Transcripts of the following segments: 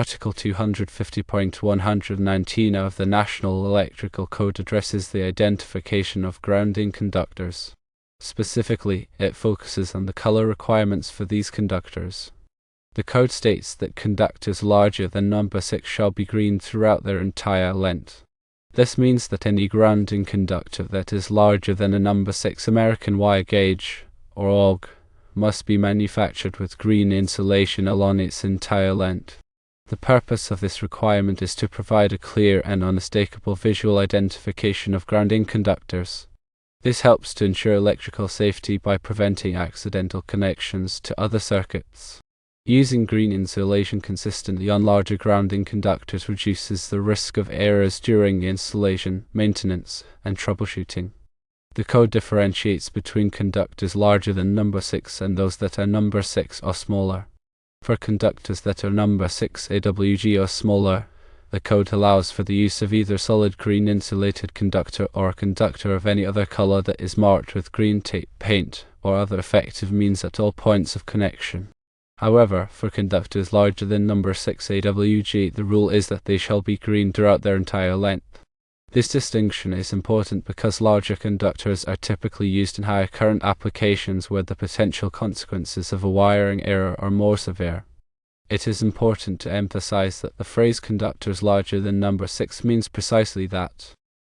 Article 250.119 of the National Electrical Code addresses the identification of grounding conductors. Specifically, it focuses on the color requirements for these conductors. The code states that conductors larger than number 6 shall be green throughout their entire length. This means that any grounding conductor that is larger than a number 6 American wire gauge, or AUG, must be manufactured with green insulation along its entire length. The purpose of this requirement is to provide a clear and unmistakable visual identification of grounding conductors. This helps to ensure electrical safety by preventing accidental connections to other circuits. Using green insulation consistently on larger grounding conductors reduces the risk of errors during installation, maintenance, and troubleshooting. The code differentiates between conductors larger than number 6 and those that are number 6 or smaller. For conductors that are number 6 AWG or smaller, the code allows for the use of either solid green insulated conductor or a conductor of any other color that is marked with green tape, paint, or other effective means at all points of connection. However, for conductors larger than number 6 AWG, the rule is that they shall be green throughout their entire length. This distinction is important because larger conductors are typically used in higher current applications where the potential consequences of a wiring error are more severe. It is important to emphasize that the phrase conductors larger than number 6 means precisely that.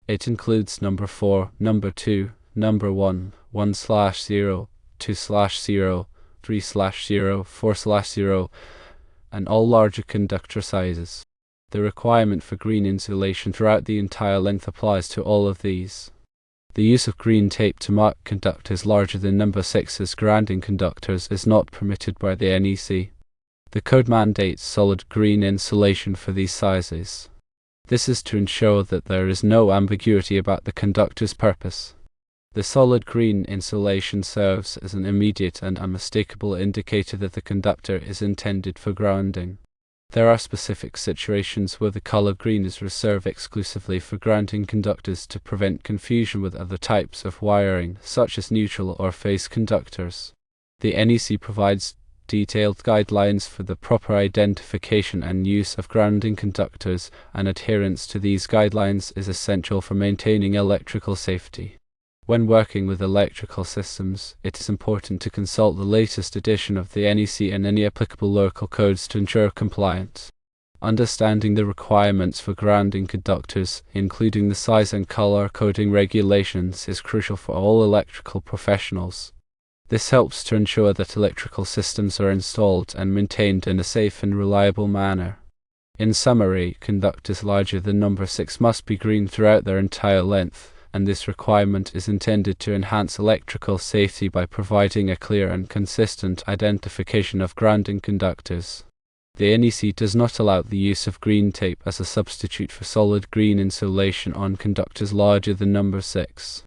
It includes number 4, number 2, number 1, 1/0, 2/0, 3/0, 4/0, and all larger conductor sizes. The requirement for green insulation throughout the entire length applies to all of these. The use of green tape to mark conductors larger than number 6 as grounding conductors is not permitted by the NEC. The code mandates solid green insulation for these sizes. This is to ensure that there is no ambiguity about the conductor's purpose. The solid green insulation serves as an immediate and unmistakable indicator that the conductor is intended for grounding. There are specific situations where the color green is reserved exclusively for grounding conductors to prevent confusion with other types of wiring, such as neutral or phase conductors. The NEC provides detailed guidelines for the proper identification and use of grounding conductors, and adherence to these guidelines is essential for maintaining electrical safety. When working with electrical systems, it is important to consult the latest edition of the NEC and any applicable local codes to ensure compliance. Understanding the requirements for grounding conductors, including the size and color coding regulations, is crucial for all electrical professionals. This helps to ensure that electrical systems are installed and maintained in a safe and reliable manner. In summary, conductors larger than number 6 must be green throughout their entire length, and this requirement is intended to enhance electrical safety by providing a clear and consistent identification of grounding conductors. The NEC does not allow the use of green tape as a substitute for solid green insulation on conductors larger than number 6.